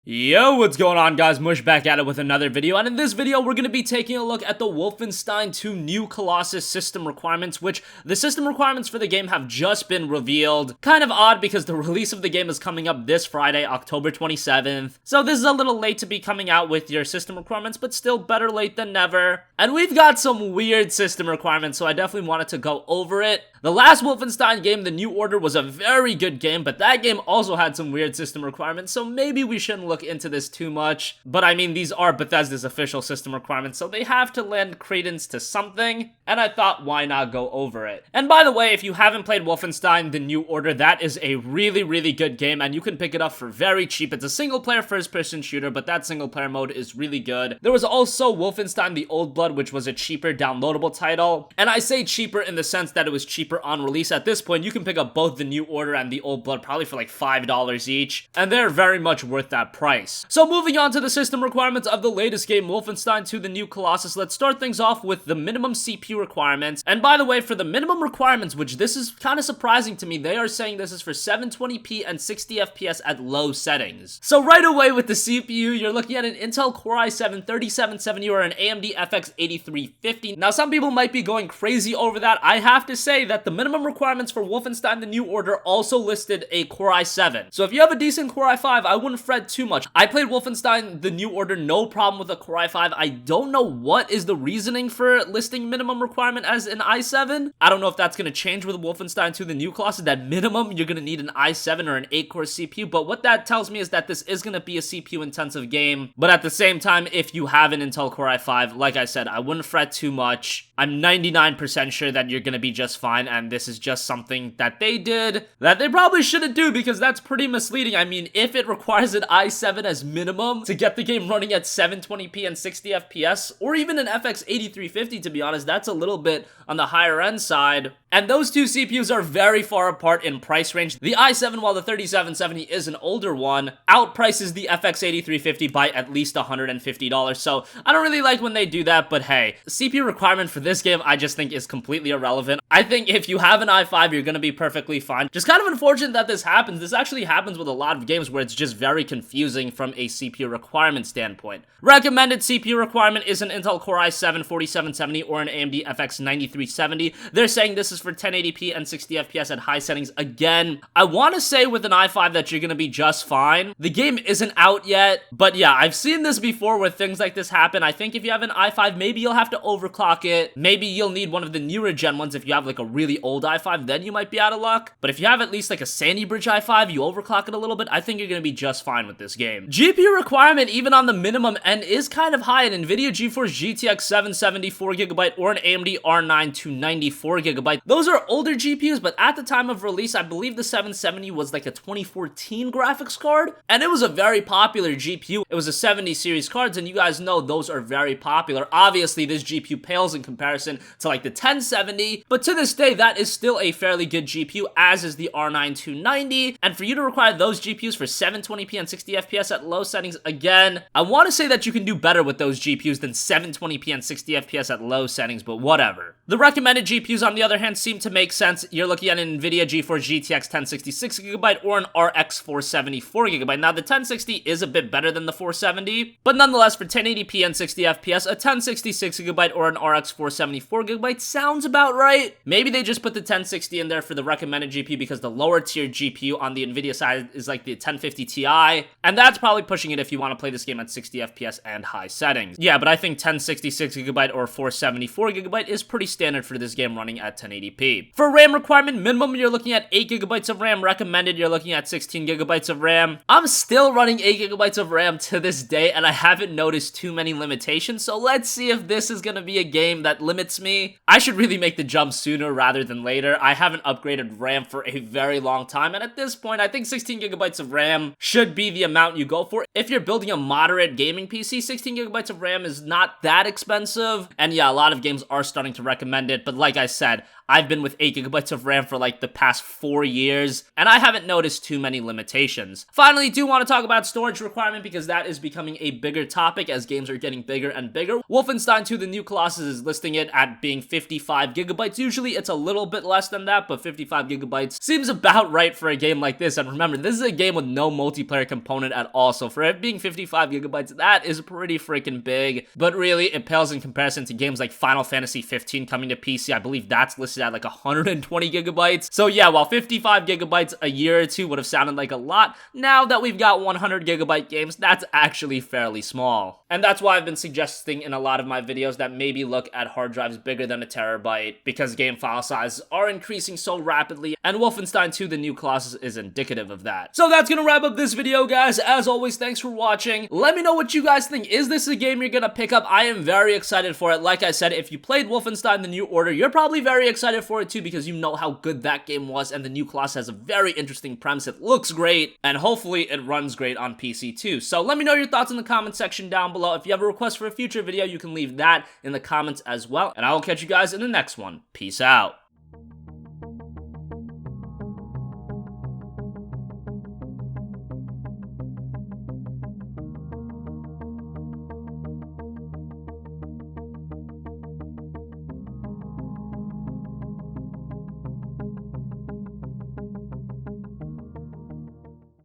Yo, what's going on, guys? Mush back at it with another video, and in this video we're going to be taking a look at the Wolfenstein 2 new Colossus system requirements, which the system requirements for the game have just been revealed. Kind of odd because the release of the game is coming up this Friday, October 27th, so this is a little late to be coming out with your system requirements, but still better late than never. And we've got some weird system requirements, so I definitely wanted to go over it. The last Wolfenstein game, The New Order, was a very good game, but that game also had some weird system requirements, so maybe we shouldn't look into this too much. But I mean, these are Bethesda's official system requirements, so they have to lend credence to something, and I thought, why not go over it? And by the way, if you haven't played Wolfenstein The New Order, that is a really good game, and you can pick it up for very cheap. It's a single-player first-person shooter, but that single-player mode is really good. There was also Wolfenstein The Old Blood, which was a cheaper downloadable title, and I say cheaper in the sense that it was cheaper on release. At this point, you can pick up both The New Order and The Old Blood probably for like $5 each, and they're very much worth that price. So moving on to the system requirements of the latest game, Wolfenstein 2 The New Colossus, let's start things off with the minimum CPU requirements. And by the way, for the minimum requirements, which this is kind of surprising to me, they are saying this is for 720p and 60 FPS at low settings. So right away with the CPU, you're looking at an Intel Core i7-3770 or an AMD FX 8350. Now some people might be going crazy over that. I have to say that the minimum requirements for Wolfenstein The New Order also listed a Core i7. So if you have a decent Core i5, I wouldn't fret too much. I played Wolfenstein The New Order, no problem with a Core i5. I don't know what is the reasoning for listing minimum requirement as an i7. I don't know if that's going to change with Wolfenstein 2 The New Colossus. At minimum, you're going to need an i7 or an 8-core CPU, but what that tells me is that this is going to be a CPU-intensive game. But at the same time, if you have an Intel Core i5, like I said, I wouldn't fret too much. I'm 99% sure that you're going to be just fine, and this is just something that they did that they probably shouldn't do because that's pretty misleading. I mean, if it requires an i7 as minimum to get the game running at 720p and 60 FPS, or even an FX 8350, to be honest, that's a little bit on the higher end side. And those two CPUs are very far apart in price range. The i7, while the 3770 is an older one, outprices the FX 8350 by at least $150. So I don't really like when they do that, but hey, CPU requirement for this game I just think is completely irrelevant. I think if you have an i5, you're gonna be perfectly fine. Just kind of unfortunate that this happens. This actually happens with a lot of games where it's just very confusing from a CPU requirement standpoint. Recommended CPU requirement is an Intel Core i7-4770 or an AMD FX 9370. They're saying this is for 1080p and 60 FPS at high settings. Again, I want to say with an i5 that you're gonna be just fine. The game isn't out yet, but yeah, I've seen this before where things like this happen. I think if you have an i5, maybe you'll have to overclock it. Maybe you'll need one of the newer gen ones. If you have like a really old i5, then you might be out of luck. But if you have at least like a Sandy Bridge i5, you overclock it a little bit, I think you're gonna be just fine with this game. GPU requirement, even on the minimum end, is kind of high. An NVIDIA GeForce GTX 770 4GB or an AMD R9 290 4GB. Those are older GPUs, but at the time of release, I believe the 770 was like a 2014 graphics card, and it was a very popular GPU. It was a 70 series cards, and you guys know those are very popular. Obviously, this GPU pales in comparison to like the 1070, but to this day, that is still a fairly good GPU, as is the R9 290, and for you to require those GPUs for 720p and 60 FPS at low settings, again, I want to say that you can do better with those GPUs than 720p and 60 FPS at low settings, but whatever. The recommended GPUs, on the other hand, seem to make sense. You're looking at an NVIDIA GeForce GTX 1066GB or an RX 470 4GB. Now, the 1060 is a bit better than the 470, but nonetheless, for 1080p and 60 FPS, a 1066GB or an RX 470 4GB sounds about right. Maybe they just put the 1060 in there for the recommended GPU because the lower tier GPU on the NVIDIA side is like the 1050 Ti, and that's probably pushing it if you want to play this game at 60 FPS and high settings. Yeah, but I think 1066GB or 470 4GB is pretty standard for this game running at 1080p. For RAM requirement, minimum, you're looking at 8GB of RAM. Recommended, you're looking at 16GB of RAM. I'm still running 8GB of RAM to this day, and I haven't noticed too many limitations, so let's see if this is gonna be a game that limits me. I should really make the jump sooner rather than later. I haven't upgraded RAM for a very long time, and at this point, I think 16GB of RAM should be the amount you go for. If you're building a moderate gaming PC, 16GB of RAM is not that expensive, and yeah, a lot of games are starting to recommend it, but like I said, I've been with 8 gigabytes of RAM for like the past 4 years, and I haven't noticed too many limitations. Finally, do want to talk about storage requirement because that is becoming a bigger topic as games are getting bigger and bigger. Wolfenstein 2, the new Colossus, is listing it at being 55 gigabytes. Usually it's a little bit less than that, but 55 gigabytes seems about right for a game like this. And remember, this is a game with no multiplayer component at all, so for it being 55 gigabytes, that is pretty freaking big. But really, it pales in comparison to games like Final Fantasy 15 coming to PC. I believe that's listed at like 120 gigabytes. So yeah, while 55 gigabytes a year or two would have sounded like a lot, now that we've got 100 gigabyte games, that's actually fairly small. And that's why I've been suggesting in a lot of my videos that maybe look at hard drives bigger than a terabyte, because game file sizes are increasing so rapidly, and Wolfenstein 2, the new Colossus, is indicative of that. So that's gonna wrap up this video, guys. As always, thanks for watching. Let me know what you guys think. Is this a game you're gonna pick up? I am very excited for it. Like I said, if you played Wolfenstein: The New Order, you're probably very excited for it too, because you know how good that game was, and the new Colossus has a very interesting premise. It looks great, and hopefully it runs great on PC too. So let me know your thoughts in the comment section down below. If you have a request for a future video, you can leave that in the comments as well, and I will catch you guys in the next one. Peace out.